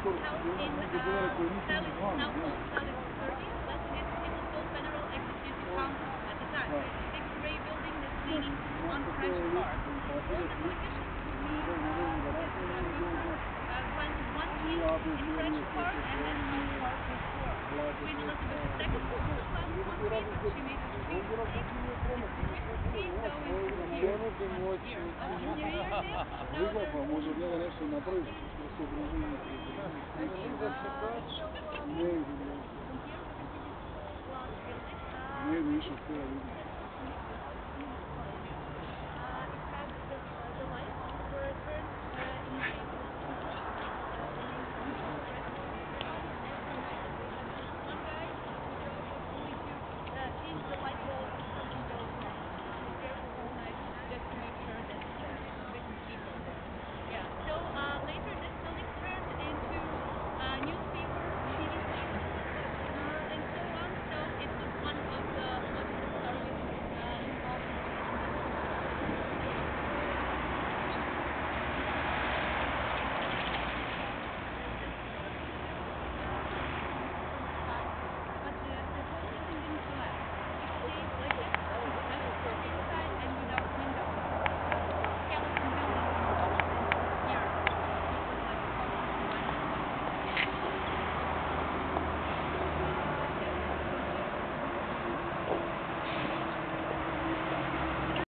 held in now called Stalin, Serbia. It was called Federal Executive Council at the time. So it's a big grey building that's leaning on the French part. All the politicians one king in French part and then another part before. Queen Elizabeth II was the last one king. She made a speech. So it's here. In New Year's Day, Може от него нещо направиш, да се образува на не е, не е, виж от това.